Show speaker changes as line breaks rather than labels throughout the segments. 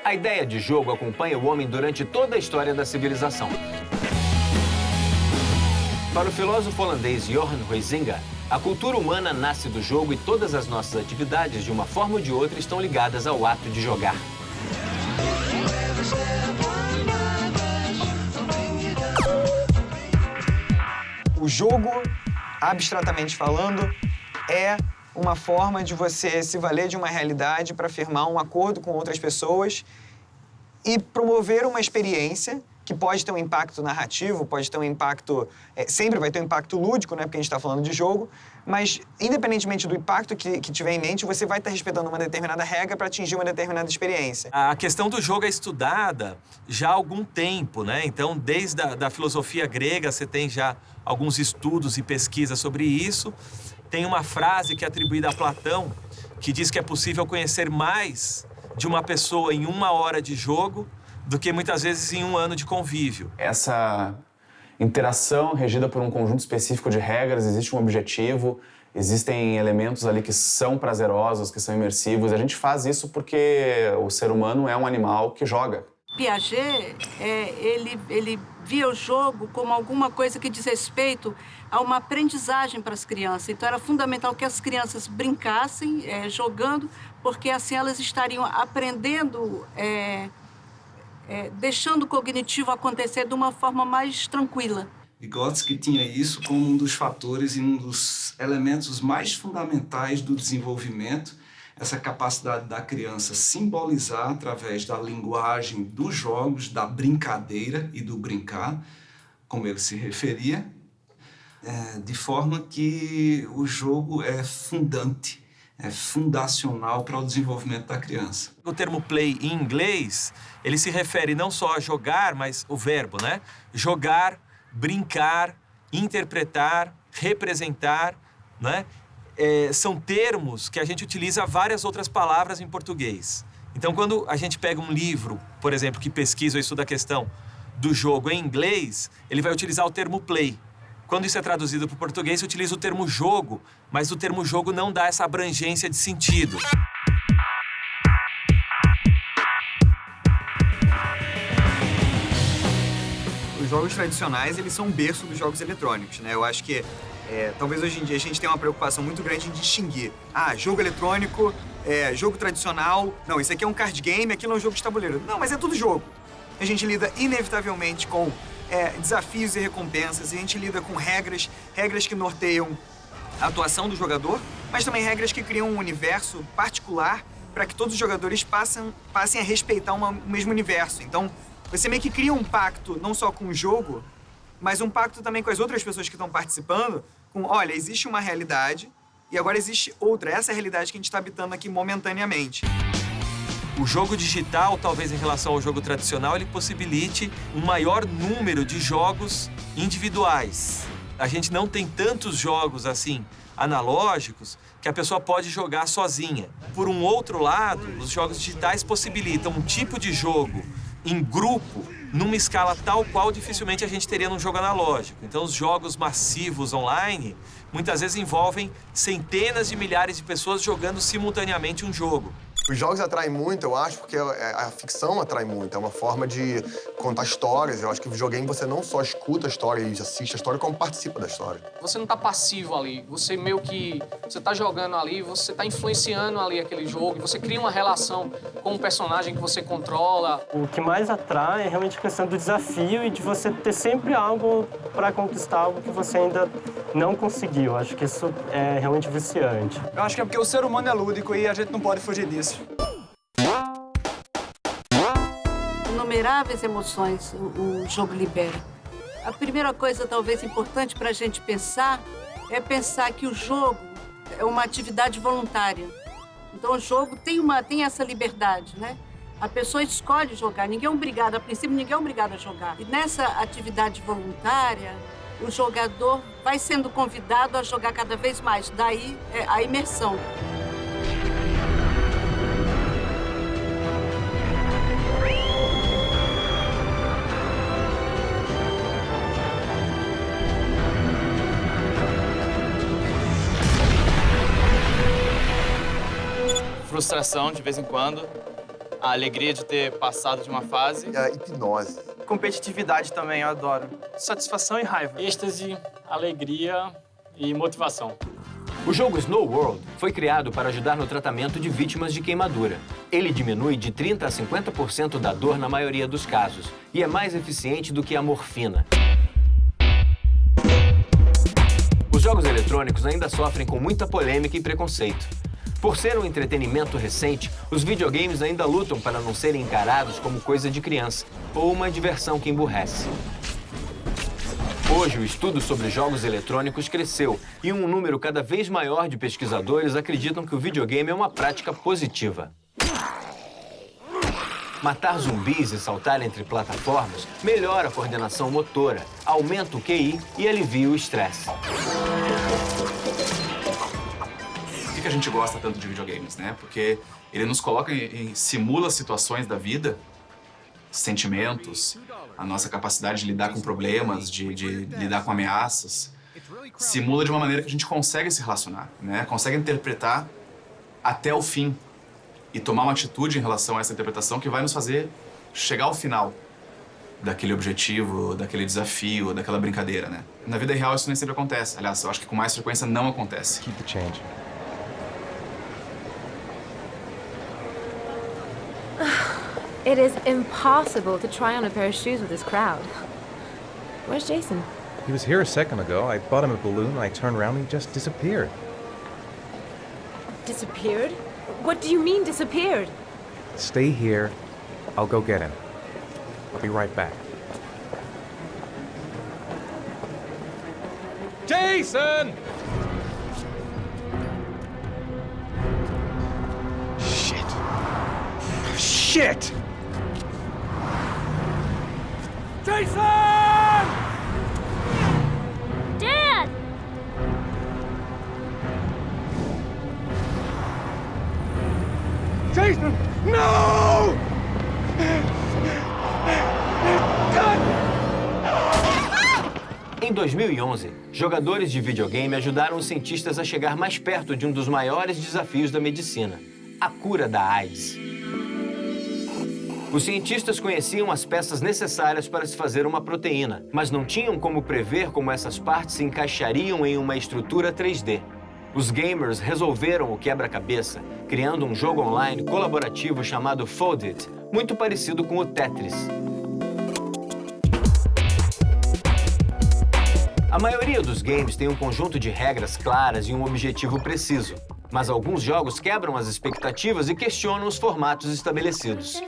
A ideia de jogo acompanha o homem durante toda a história da civilização. Para o filósofo holandês Johan Huizinga, a cultura humana nasce do jogo e todas as nossas atividades, de uma forma ou de outra, estão ligadas ao ato de jogar.
O jogo, abstratamente falando, é uma forma de você se valer de uma realidade para firmar um acordo com outras pessoas e promover uma experiência que pode ter um impacto narrativo, pode ter um impacto... sempre vai ter um impacto lúdico, né, porque a gente está falando de jogo, mas, independentemente do impacto que tiver em mente, você vai estar respeitando uma determinada regra para atingir uma determinada experiência.
A questão do jogo é estudada já há algum tempo, né? Então, desde a filosofia grega, você tem já alguns estudos e pesquisas sobre isso. Tem uma frase que é atribuída a Platão, que diz que é possível conhecer mais de uma pessoa em 1 hora de jogo do que muitas vezes em 1 ano de convívio.
Essa interação regida por um conjunto específico de regras, existe um objetivo, existem elementos ali que são prazerosos, que são imersivos. A gente faz isso porque o ser humano é um animal que joga.
Piaget, ele via o jogo como alguma coisa que diz respeito a uma aprendizagem para as crianças. Então, era fundamental que as crianças brincassem, jogando, porque assim elas estariam aprendendo, deixando o cognitivo acontecer de uma forma mais tranquila.
Vygotsky tinha isso como um dos fatores e um dos elementos mais fundamentais do desenvolvimento, essa capacidade da criança simbolizar através da linguagem dos jogos, da brincadeira e do brincar, como ele se referia, de forma que o jogo é fundante, é fundacional para o desenvolvimento da criança.
O termo play em inglês, ele se refere não só a jogar, mas o verbo, né? Jogar, brincar, interpretar, representar, né? São termos que a gente utiliza várias outras palavras em português. Então, quando a gente pega um livro, por exemplo, que pesquisa ou estuda a questão do jogo em inglês, ele vai utilizar o termo play. Quando isso é traduzido para o português, se utiliza o termo jogo, mas o termo jogo não dá essa abrangência de sentido.
Os jogos tradicionais, eles são o berço dos jogos eletrônicos, né? Eu acho que talvez hoje em dia a gente tenha uma preocupação muito grande em distinguir. Jogo eletrônico, jogo tradicional. Não, isso aqui é um card game, aquilo é um jogo de tabuleiro. Não, mas é tudo jogo. A gente lida inevitavelmente com desafios e recompensas, a gente lida com regras que norteiam a atuação do jogador, mas também regras que criam um universo particular para que todos os jogadores passem a respeitar o mesmo universo. Então, você meio que cria um pacto não só com o jogo, mas um pacto também com as outras pessoas que estão participando, olha, existe uma realidade e agora existe outra. Essa é a realidade que a gente está habitando aqui momentaneamente.
O jogo digital, talvez em relação ao jogo tradicional, ele possibilite um maior número de jogos individuais. A gente não tem tantos jogos assim analógicos que a pessoa pode jogar sozinha. Por um outro lado, os jogos digitais possibilitam um tipo de jogo em grupo, numa escala tal qual dificilmente a gente teria num jogo analógico. Então, os jogos massivos online muitas vezes envolvem centenas de milhares de pessoas jogando simultaneamente um jogo.
Os jogos atraem muito, eu acho, porque a ficção atrai muito. É uma forma de contar histórias. Eu acho que o videogame você não só escuta a história e assiste a história, como participa da história.
Você não tá passivo ali. Você meio que... Você tá jogando ali, você tá influenciando ali aquele jogo. Você cria uma relação com o personagem que você controla.
O que mais atrai é realmente a questão do desafio e de você ter sempre algo para conquistar, algo que você ainda não conseguiu. Eu acho que isso é realmente viciante.
Eu acho que é porque o ser humano é lúdico e a gente não pode fugir disso.
Inumeráveis emoções o jogo libera. A primeira coisa, talvez, importante para a gente pensar é pensar que o jogo é uma atividade voluntária. Então, o jogo tem essa liberdade, né? A pessoa escolhe jogar, ninguém é obrigado, a princípio, ninguém é obrigado a jogar. E nessa atividade voluntária, o jogador vai sendo convidado a jogar cada vez mais. Daí a imersão.
Frustração de vez em quando, A alegria de ter passado de uma fase.
A hipnose.
Competitividade também, eu adoro. Satisfação e raiva.
Êxtase, alegria e motivação.
O jogo Snow World foi criado para ajudar no tratamento de vítimas de queimadura. Ele diminui de 30% a 50% da dor na maioria dos casos e é mais eficiente do que a morfina. Os jogos eletrônicos ainda sofrem com muita polêmica e preconceito. Por ser um entretenimento recente, os videogames ainda lutam para não serem encarados como coisa de criança ou uma diversão que emburrece. Hoje, o estudo sobre jogos eletrônicos cresceu e um número cada vez maior de pesquisadores acreditam que o videogame é uma prática positiva. Matar zumbis e saltar entre plataformas melhora a coordenação motora, aumenta o QI e alivia o estresse.
Por que a gente gosta tanto de videogames, né? Porque ele nos coloca simula situações da vida, sentimentos, a nossa capacidade de lidar com problemas, de lidar com ameaças. Simula de uma maneira que a gente consegue se relacionar, né? Consegue interpretar até o fim e tomar uma atitude em relação a essa interpretação que vai nos fazer chegar ao final daquele objetivo, daquele desafio, daquela brincadeira, né? Na vida real isso nem sempre acontece. Aliás, eu acho que com mais frequência não acontece.
Keep the change.
It is impossible to try on a pair of shoes with this crowd. Where's Jason?
He was here a second ago. I bought him a balloon, and I turned around and he just disappeared.
Disappeared? What do you mean, disappeared?
Stay here. I'll go get him. I'll be right back.
Jason!
Shit!
Jason!
Dad!
Jason! No!
Em 2011, jogadores de videogame ajudaram os cientistas a chegar mais perto de um dos maiores desafios da medicina, a cura da AIDS. Os cientistas conheciam as peças necessárias para se fazer uma proteína, mas não tinham como prever como essas partes se encaixariam em uma estrutura 3D. Os gamers resolveram o quebra-cabeça, criando um jogo online colaborativo chamado Fold It, muito parecido com o Tetris. A maioria dos games tem um conjunto de regras claras e um objetivo preciso, mas alguns jogos quebram as expectativas e questionam os formatos estabelecidos.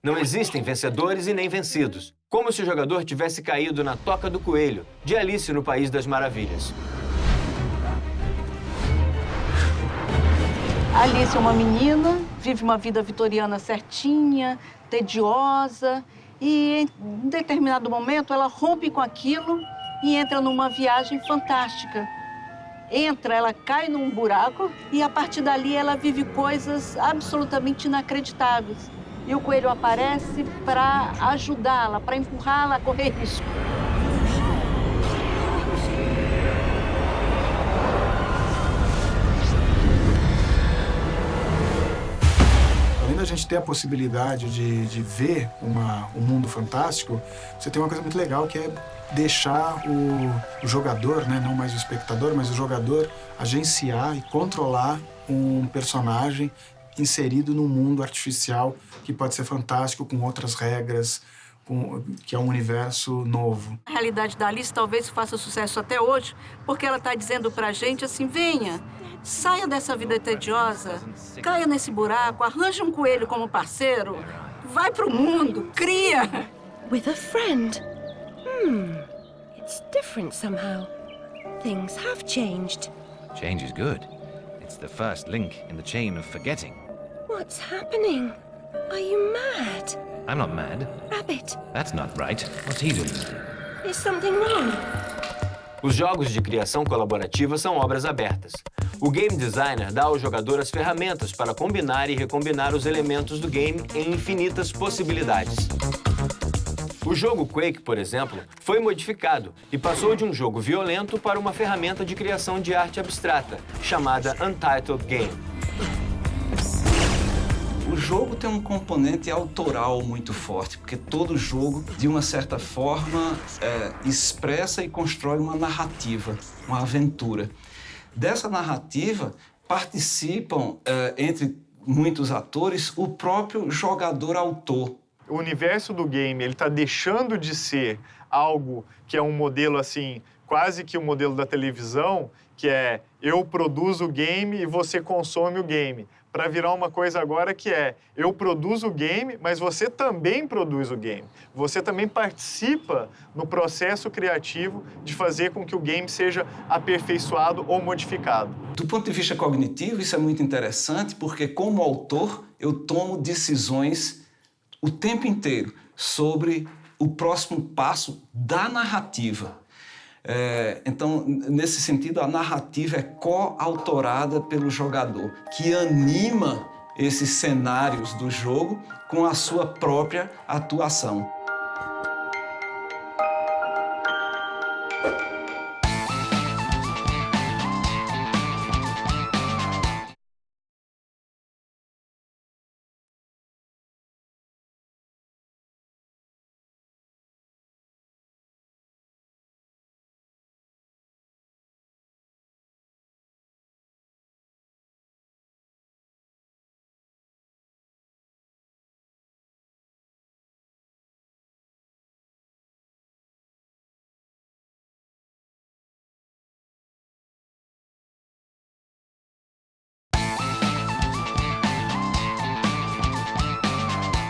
Não existem vencedores e nem vencidos, como se o jogador tivesse caído na toca do coelho, de Alice no País das Maravilhas.
Alice é uma menina, vive uma vida vitoriana certinha, tediosa, e em determinado momento ela rompe com aquilo e entra numa viagem fantástica. Ela cai num buraco e a partir dali ela vive coisas absolutamente inacreditáveis. E o coelho aparece para ajudá-la, para empurrá-la a correr risco.
Além da gente ter a possibilidade de ver um mundo fantástico, você tem uma coisa muito legal que é deixar o jogador, né, não mais o espectador, mas o jogador agenciar e controlar um personagem inserido num mundo artificial que pode ser fantástico, com outras regras, que é um universo novo.
A realidade da Alice talvez faça sucesso até hoje, porque ela está dizendo pra gente assim, venha, saia dessa vida tediosa, caia nesse buraco, arranje um coelho como parceiro, vai pro mundo, cria!
With a friend? It's different somehow. Things have changed.
Change is good. It's the first link in the chain of forgetting.
What's happening? Are you mad?
I'm not mad.
Rabbit,
That's not right. What's he doing?
is something wrong?
Os jogos de criação colaborativa são obras abertas. O game designer dá ao jogador as ferramentas para combinar e recombinar os elementos do game em infinitas possibilidades. O jogo Quake, por exemplo, foi modificado e passou de um jogo violento para uma ferramenta de criação de arte abstrata, chamada Untitled Game.
O
jogo tem um componente autoral muito forte, porque todo jogo, de uma certa forma, expressa e constrói uma narrativa, uma aventura. Dessa narrativa participam, entre muitos atores, o próprio jogador-autor.
O universo do game, ele está deixando de ser algo que é um modelo assim, quase que um modelo da televisão, que é eu produzo o game e você consome o game, para virar uma coisa agora que é eu produzo o game, mas você também produz o game. Você também participa no processo criativo de fazer com que o game seja aperfeiçoado ou modificado.
Do ponto de vista cognitivo, isso é muito interessante, porque como autor, eu tomo decisões o tempo inteiro sobre o próximo passo da narrativa. Então, nesse sentido, a narrativa é coautorada pelo jogador, que anima esses cenários do jogo com a sua própria atuação.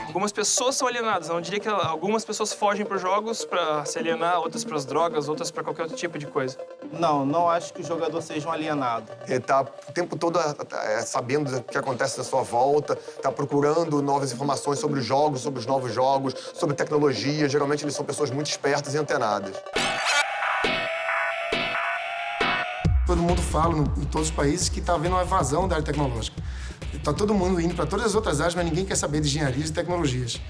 Algumas pessoas são alienadas. Eu não diria que algumas pessoas fogem para os jogos para se alienar, outras para as drogas, outras para qualquer outro tipo de coisa.
Não acho que o jogador seja um alienado.
Ele tá o tempo todo sabendo o que acontece à sua volta, tá procurando novas informações sobre os jogos, sobre os novos jogos, sobre tecnologia. Geralmente eles são pessoas muito espertas e antenadas.
Todo mundo fala em todos os países que está havendo uma evasão da área tecnológica. Está todo mundo indo para todas as outras áreas, mas ninguém quer saber de engenharias e tecnologias.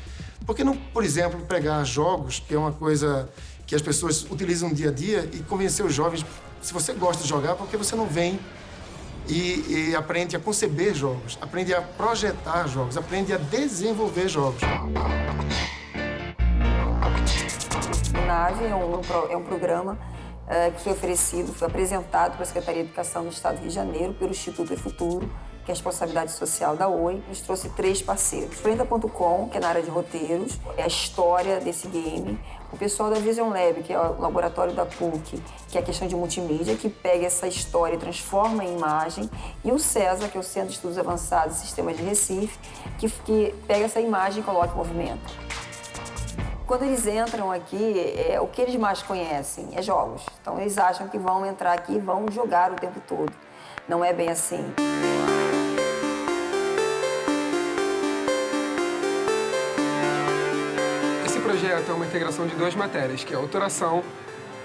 Por que não, por exemplo, pegar jogos, que é uma coisa que as pessoas utilizam no dia a dia, e convencer os jovens, se você gosta de jogar, por que você não vem e aprende a conceber jogos, aprende a projetar jogos, aprende a desenvolver jogos?
O NAVE é um programa que foi oferecido, foi apresentado para a Secretaria de Educação do Estado do Rio de Janeiro, pelo Instituto eFuturo, que é a responsabilidade social da Oi. Nos trouxe 3 parceiros. Plenta.com, que é na área de roteiros, é a história desse game. O pessoal da Vision Lab, que é o laboratório da PUC, que é a questão de multimídia, que pega essa história e transforma em imagem. E o CESA, que é o Centro de Estudos Avançados e Sistemas de Recife, que pega essa imagem e coloca em movimento. Quando eles entram aqui, o que eles mais conhecem é jogos. Então, eles acham que vão entrar aqui e vão jogar o tempo todo. Não é bem assim.
Esse projeto é uma integração de 2 matérias, que é autoração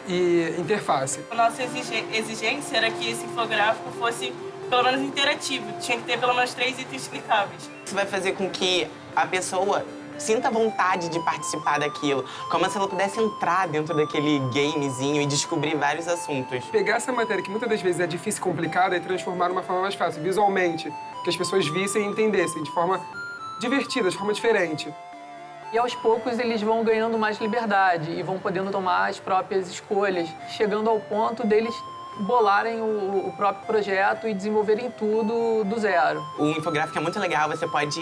e interface.
A nossa exigência era que esse infográfico fosse pelo menos interativo. Tinha que ter pelo menos 3 itens clicáveis.
Isso vai fazer com que a pessoa sinta vontade de participar daquilo, como se ela pudesse entrar dentro daquele gamezinho e descobrir vários assuntos.
Pegar essa matéria, que muitas das vezes é difícil e complicada, e transformar de uma forma mais fácil, visualmente, que as pessoas vissem e entendessem de forma divertida, de forma diferente.
E aos poucos eles vão ganhando mais liberdade e vão podendo tomar as próprias escolhas, chegando ao ponto deles bolarem o próprio projeto e desenvolverem tudo do zero.
O infográfico é muito legal, você pode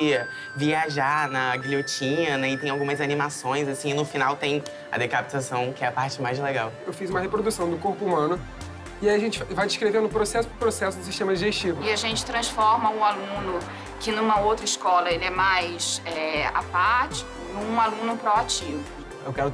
viajar na guilhotina e tem algumas animações, assim, e no final tem a decapitação, que é a parte mais legal.
Eu fiz uma reprodução do corpo humano e aí a gente vai descrevendo processo por processo do sistema digestivo.
E a gente transforma um aluno que numa outra escola ele é mais apático num aluno proativo.
Eu quero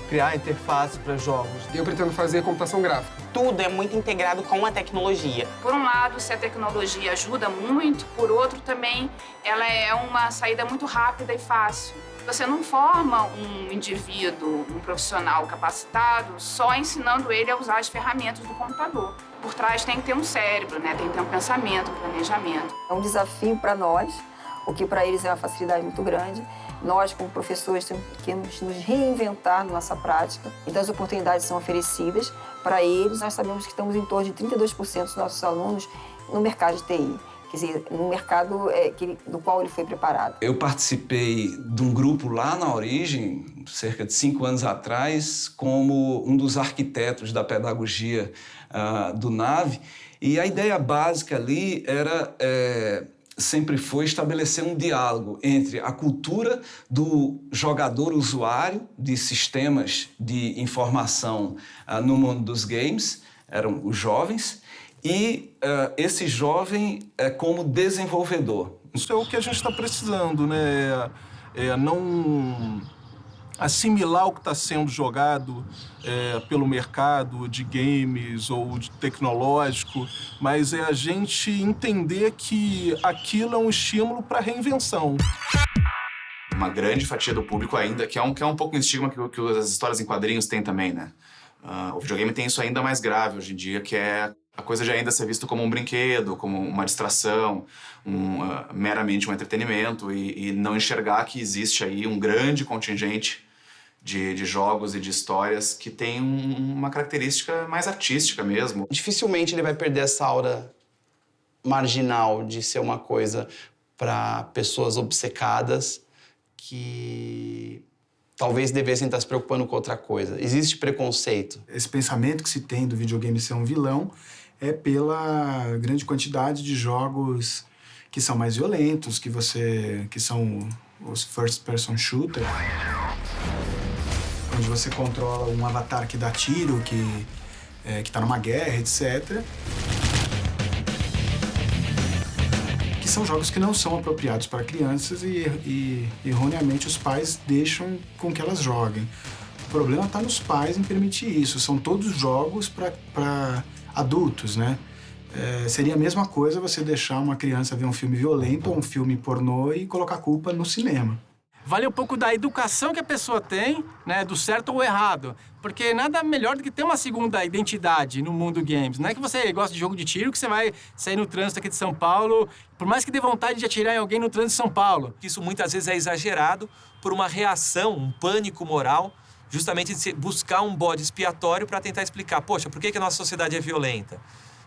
criar interface para jogos.
E eu pretendo fazer computação gráfica.
Tudo é muito integrado com a tecnologia.
Por um lado, se a tecnologia ajuda muito, por outro também, ela é uma saída muito rápida e fácil. Você não forma um indivíduo, um profissional capacitado, só ensinando ele a usar as ferramentas do computador. Por trás tem que ter um cérebro, né? Tem que ter um pensamento, um planejamento.
É um desafio para nós, o que para eles é uma facilidade muito grande. Nós, como professores, temos que nos reinventar na nossa prática. Então, as oportunidades são oferecidas para eles. Nós sabemos que estamos em torno de 32% dos nossos alunos no mercado de TI. quer dizer, no mercado do qual ele foi preparado.
Eu participei de um grupo lá na origem, cerca de 5 anos atrás, como um dos arquitetos da pedagogia do NAVE, e a ideia básica ali era, sempre foi estabelecer um diálogo entre a cultura do jogador usuário de sistemas de informação no mundo dos games, eram os jovens, e esse jovem como desenvolvedor.
Isso é o que a gente está precisando, né? Não assimilar o que está sendo jogado pelo mercado de games ou de tecnológico, mas é a gente entender que aquilo é um estímulo para a reinvenção.
Uma grande fatia do público ainda, que é um pouco um estigma que as histórias em quadrinhos têm também, né? O videogame tem isso ainda mais grave hoje em dia, que é a coisa de ainda ser visto como um brinquedo, como uma distração, meramente um entretenimento, e não enxergar que existe aí um grande contingente de jogos e de histórias que tem uma característica mais artística mesmo.
Dificilmente ele vai perder essa aura marginal de ser uma coisa para pessoas obcecadas que talvez devessem estar se preocupando com outra coisa. Existe preconceito.
Esse pensamento que se tem do videogame ser um vilão é pela grande quantidade de jogos que são mais violentos, que são os first-person shooter, onde você controla um avatar que dá tiro, que está numa guerra, etc. Que são jogos que não são apropriados para crianças e erroneamente, os pais deixam com que elas joguem. O problema está nos pais em permitir isso. São todos jogos para adultos, né? Seria a mesma coisa você deixar uma criança ver um filme violento ou um filme pornô e colocar a culpa no cinema.
Vale um pouco da educação que a pessoa tem, né, do certo ou errado. Porque nada melhor do que ter uma segunda identidade no mundo games. Não é que você gosta de jogo de tiro, que você vai sair no trânsito aqui de São Paulo, por mais que dê vontade de atirar em alguém no trânsito de São Paulo.
Isso muitas vezes é exagerado por uma reação, um pânico moral, justamente de buscar um bode expiatório para tentar explicar, poxa, por que a nossa sociedade é violenta?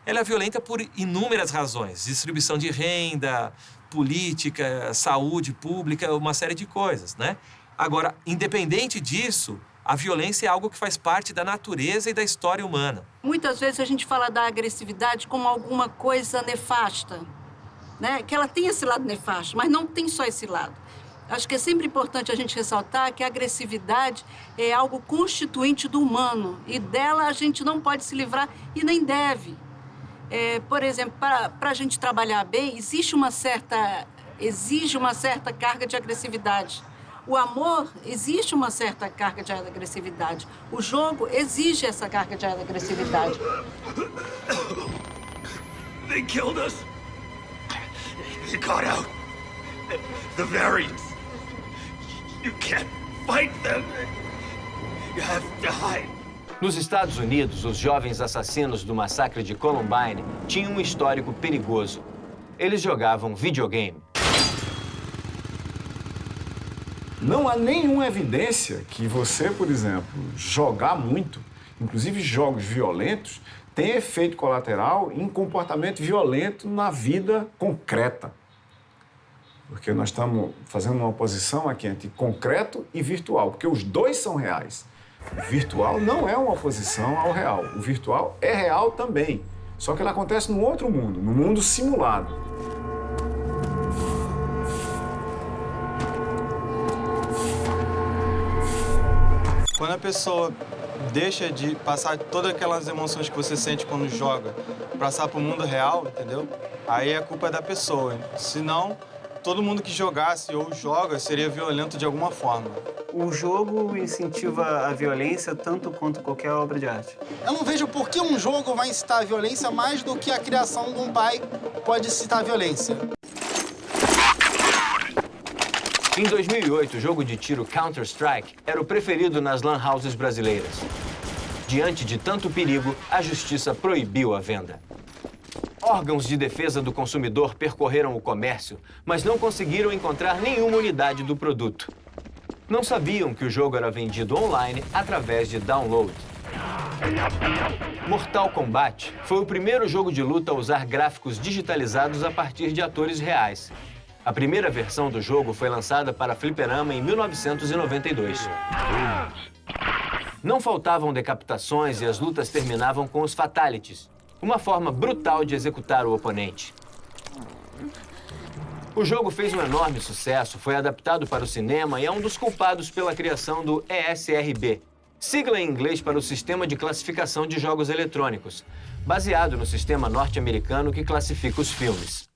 Ela é violenta por inúmeras razões, distribuição de renda, política, saúde pública, uma série de coisas, né? Agora, independente disso, a violência é algo que faz parte da natureza e da história humana.
Muitas vezes a gente fala da agressividade como alguma coisa nefasta, né? Que ela tem esse lado nefasto, mas não tem só esse lado. Acho que é sempre importante a gente ressaltar que a agressividade é algo constituinte do humano e dela a gente não pode se livrar e nem deve. Por exemplo, para a gente trabalhar bem, exige uma certa carga de agressividade. O amor exige uma certa carga de agressividade. O jogo exige essa carga de agressividade.
They killed us. They got out. The variants. You can't fight them. You have to hide.
Nos Estados Unidos, os jovens assassinos do massacre de Columbine tinham um histórico perigoso. Eles jogavam videogame.
Não há nenhuma evidência que você, por exemplo, jogar muito, inclusive jogos violentos, tem efeito colateral em comportamento violento na vida concreta. Porque nós estamos fazendo uma oposição aqui entre concreto e virtual, porque os dois são reais. O virtual não é uma oposição ao real. O virtual é real também. Só que ele acontece num outro mundo, num mundo simulado.
Quando a pessoa deixa de passar todas aquelas emoções que você sente quando joga, passar para o mundo real, entendeu? Aí a culpa é da pessoa. Senão, todo mundo que jogasse ou joga seria violento de alguma forma.
O jogo incentiva a violência tanto quanto qualquer obra de arte.
Eu não vejo por que um jogo vai incitar a violência mais do que a criação de um pai pode incitar a violência.
Em 2008, o jogo de tiro Counter-Strike era o preferido nas lan houses brasileiras. Diante de tanto perigo, a justiça proibiu a venda. Órgãos de defesa do consumidor percorreram o comércio, mas não conseguiram encontrar nenhuma unidade do produto. Não sabiam que o jogo era vendido online através de download. Mortal Kombat foi o primeiro jogo de luta a usar gráficos digitalizados a partir de atores reais. A primeira versão do jogo foi lançada para fliperama em 1992. Não faltavam decapitações e as lutas terminavam com os fatalities, uma forma brutal de executar o oponente. O jogo fez um enorme sucesso, foi adaptado para o cinema e é um dos culpados pela criação do ESRB, sigla em inglês para o Sistema de Classificação de Jogos Eletrônicos, baseado no sistema norte-americano que classifica os filmes.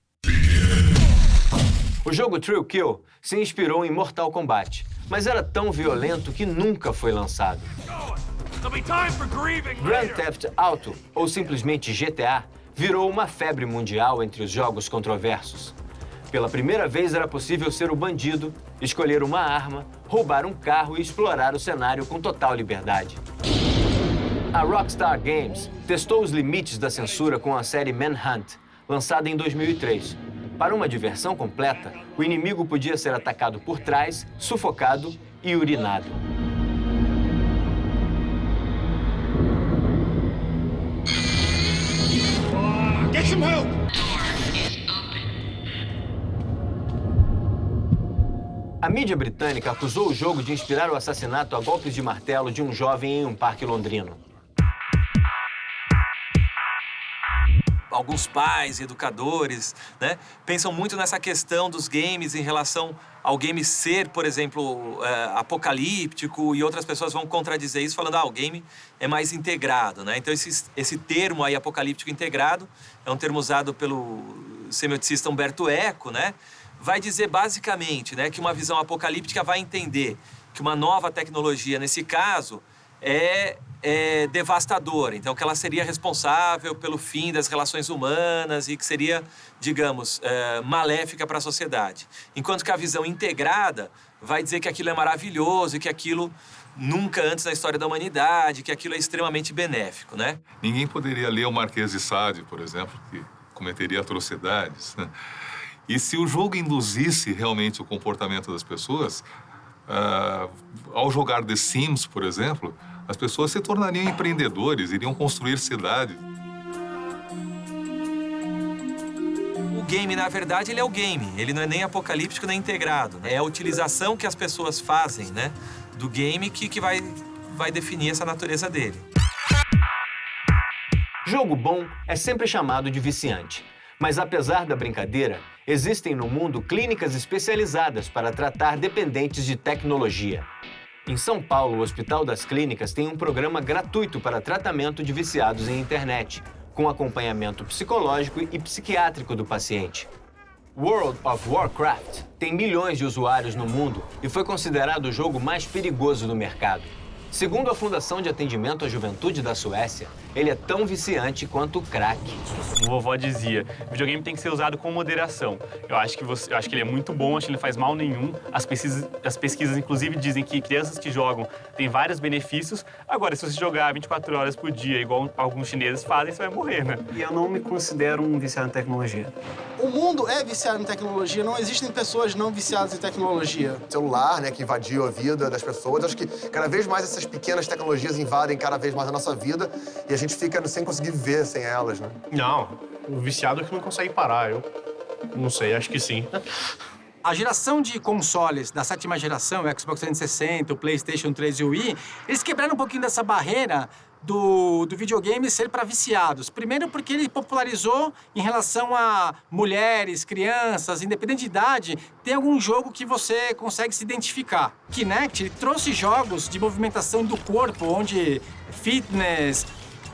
O jogo Thrill Kill se inspirou em Mortal Kombat, mas era tão violento que nunca foi lançado. Grand Theft Auto, ou simplesmente GTA, virou uma febre mundial entre os jogos controversos. Pela primeira vez era possível ser o bandido, escolher uma arma, roubar um carro e explorar o cenário com total liberdade. A Rockstar Games testou os limites da censura com a série Manhunt, lançada em 2003. Para uma diversão completa, o inimigo podia ser atacado por trás, sufocado e urinado.
Get some help!
A mídia britânica acusou o jogo de inspirar o assassinato a golpes de martelo de um jovem em um parque londrino.
Alguns pais e educadores, né, pensam muito nessa questão dos games em relação ao game ser, por exemplo, apocalíptico, e outras pessoas vão contradizer isso falando, o game é mais integrado, né? Então esse termo aí, apocalíptico integrado, é um termo usado pelo semioticista Umberto Eco, né? Vai dizer basicamente, né, que uma visão apocalíptica vai entender que uma nova tecnologia, nesse caso, é devastadora. Então, que ela seria responsável pelo fim das relações humanas e que seria, digamos, maléfica para a sociedade. Enquanto que a visão integrada vai dizer que aquilo é maravilhoso e que aquilo nunca antes na história da humanidade, que aquilo é extremamente benéfico, né?
Ninguém poderia ler o Marquês de Sade, por exemplo, que cometeria atrocidades, né? E se o jogo induzisse realmente o comportamento das pessoas, ao jogar The Sims, por exemplo, as pessoas se tornariam empreendedores, iriam construir cidades.
O game, na verdade, ele é o game. Ele não é nem apocalíptico nem integrado. É a utilização que as pessoas fazem, né, do game que vai definir essa natureza dele.
Jogo bom é sempre chamado de viciante. Mas apesar da brincadeira, existem no mundo clínicas especializadas para tratar dependentes de tecnologia. Em São Paulo, o Hospital das Clínicas tem um programa gratuito para tratamento de viciados em internet, com acompanhamento psicológico e psiquiátrico do paciente. World of Warcraft tem milhões de usuários no mundo e foi considerado o jogo mais perigoso do mercado. Segundo a Fundação de Atendimento à Juventude da Suécia, ele é tão viciante quanto o crack.
Como a vovó dizia, videogame tem que ser usado com moderação. Eu acho que ele é muito bom, acho que ele não faz mal nenhum. As pesquisas, inclusive, dizem que crianças que jogam têm vários benefícios. Agora, se você jogar 24 horas por dia, igual alguns chineses fazem, você vai morrer, né?
E eu não me considero um viciado em tecnologia.
O mundo é viciado em tecnologia, não existem pessoas não viciadas em tecnologia.
Celular, né, que invadiu a vida das pessoas. Acho que cada vez mais essas pequenas tecnologias invadem cada vez mais a nossa vida e a gente fica sem conseguir viver sem elas, né?
Não, o viciado é que não consegue parar. Eu não sei, acho que sim.
A geração de consoles da 7ª geração, o Xbox 360, o PlayStation 3 e o Wii, eles quebraram um pouquinho dessa barreira do videogame ser para viciados. Primeiro porque ele popularizou em relação a mulheres, crianças, independente de idade, tem algum jogo que você consegue se identificar. Kinect trouxe jogos de movimentação do corpo, onde fitness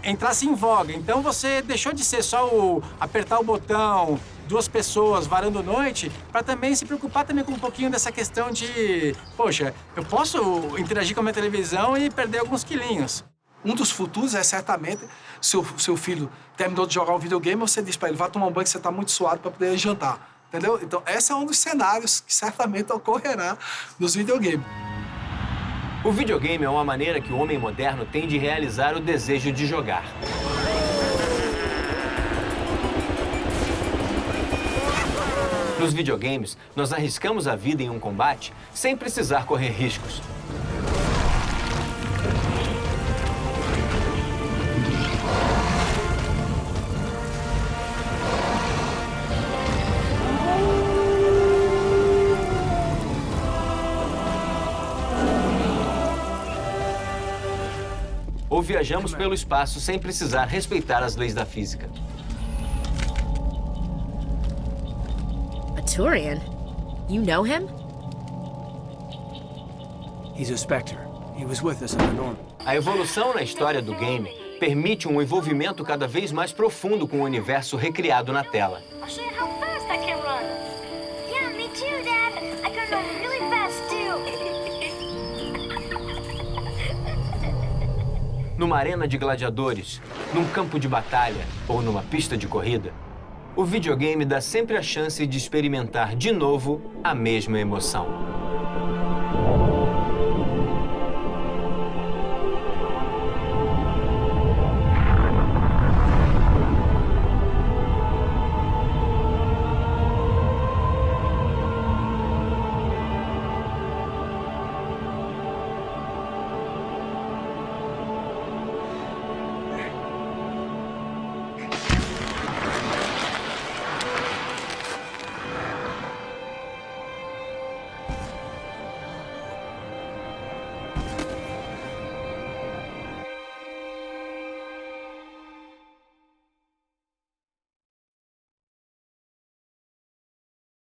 entrasse em voga. Então você deixou de ser só o apertar o botão, 2 pessoas varando noite, para também se preocupar também com um pouquinho dessa questão de, poxa, eu posso interagir com a minha televisão e perder alguns quilinhos.
Um dos futuros é certamente, seu filho terminou de jogar um videogame, você diz para ele, vá tomar um banho que você está muito suado para poder jantar, entendeu? Então, esse é um dos cenários que certamente ocorrerá nos videogames.
O videogame é uma maneira que o homem moderno tem de realizar o desejo de jogar. Nos videogames, nós arriscamos a vida em um combate sem precisar correr riscos. ou viajamos pelo espaço sem precisar respeitar as leis da física.
A Turian? You know him?
He's a Spectre. He was with us on the Norm.
A evolução na história do game permite um envolvimento cada vez mais profundo com o universo recriado na tela.
I'll show you how fast I can run. Yeah, me too, Dad. I can run really fast too.
Numa arena de gladiadores, num campo de batalha ou numa pista de corrida, o videogame dá sempre a chance de experimentar de novo a mesma emoção.